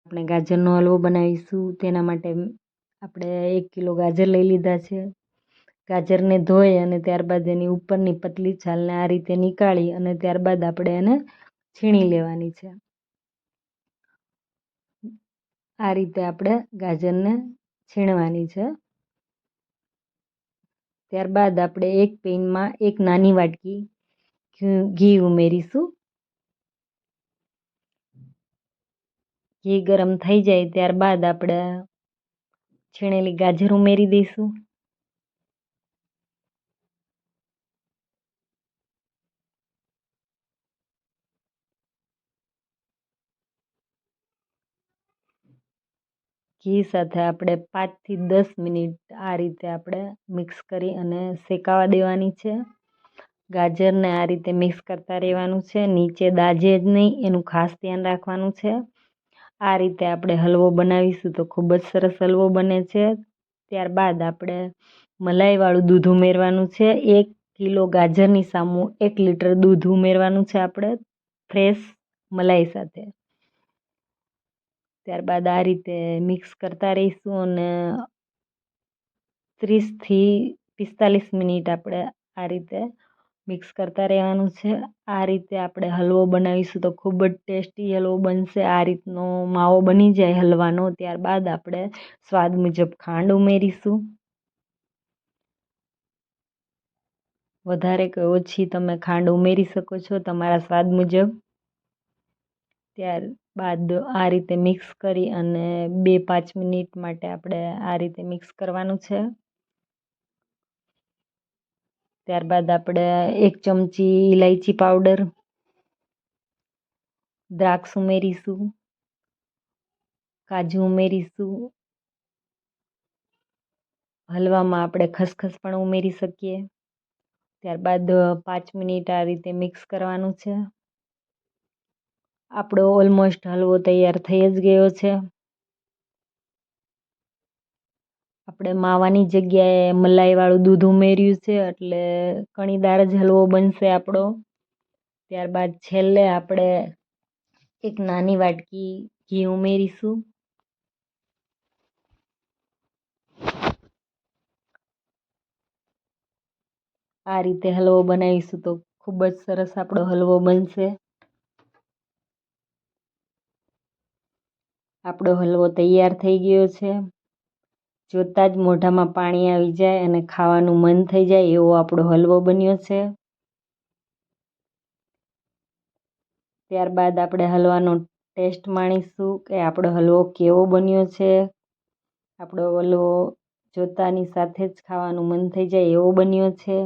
આપણે ગાજરનો હલવો બનાવીશું. તેના માટે આપણે 1 કિલો ગાજર લઈ લીધા છે. ગાજરને ધોઈ અને ત્યારબાદ એની ઉપરની પતલી છાલને આ રીતે નીકાળી અને ત્યારબાદ આપણે એને છીણી લેવાની છે. આ રીતે આપણે ગાજરને છીણવાની છે. ત્યારબાદ આપણે એક પેનમાં 1 નાની વાટકી ઘી ઉમેરીશું. ઘી ગરમ થઈ જાય ત્યારબાદ આપણે છીણેલી ગાજર ઉમેરી દઈશું. ઘી સાથે આપણે 5 થી 10 મિનિટ આ રીતે આપણે મિક્સ કરી અને શેકાવા દેવાની છે. ગાજરને આ રીતે મિક્સ કરતા રહેવાનું છે. નીચે દાજે જ નહીં, એનું ખાસ ધ્યાન રાખવાનું છે. આ રીતે આપણે હલવો બનાવીશું તો ખૂબ જ સરસ હલવો બને છે. ત્યારબાદ આપણે મલાઈવાળું દૂધ ઉમેરવાનું છે. 1 કિલો ગાજરની સામું 1 લીટર દૂધ ઉમેરવાનું છે આપણે ફ્રેશ મલાઈ સાથે. ત્યારબાદ આ રીતે મિક્સ કરતા રહીશું અને 30 થી 45 મિનિટ આપણે આ રીતે મિક્સ કરતા રહેવાનું છે. આ રીતે આપણે હલવો બનાવીશું તો ખૂબ જ ટેસ્ટી હલવો બનશે. આ રીતનો માવો બની જાય હલવાનો ત્યારબાદ આપણે સ્વાદ મુજબ ખાંડ ઉમેરીશું. વધારે કે ઓછી તમે ખાંડ ઉમેરી શકો છો તમારા સ્વાદ મુજબ. ત્યારબાદ આ રીતે મિક્સ કરી અને 2-5 મિનિટ માટે આપણે આ રીતે મિક્સ કરવાનું છે. ત્યારબાદ આપણે 1 ચમચી ઇલાયચી પાવડર, દ્રાક્ષ ઉમેરીશું, કાજુ ઉમેરીશું. હલવામાં આપણે ખસખસ પણ ઉમેરી શકીએ. ત્યારબાદ 5 મિનિટ આ રીતે મિક્સ કરવાનું છે. આપણો ઓલમોસ્ટ હલવો તૈયાર થઈ જ ગયો છે. આપણે માવાની જગ્યાએ મલાઈવાળું દૂધ ઉમેર્યું છે એટલે કણીદાર જ હલવો બનશે આપણો. ત્યારબાદ છેલ્લે આપણે 1 નાની વાટકી ઘી ઉમેરીશું. આ રીતે હલવો બનાવીશું તો ખૂબ જ સરસ આપણો હલવો બનશે. આપણો હલવો તૈયાર થઈ ગયો છે. જોતાં જ મોઢામાં પાણી આવી જાય અને ખાવાનું મન થઈ જાય એવો આપણો હલવો બન્યો છે. ત્યારબાદ આપણે હલવાનો ટેસ્ટ માણીશું કે આપણો હલવો કેવો બન્યો છે. આપણો હલવો જોતાની સાથે જ ખાવાનું મન થઈ જાય એવો બન્યો છે.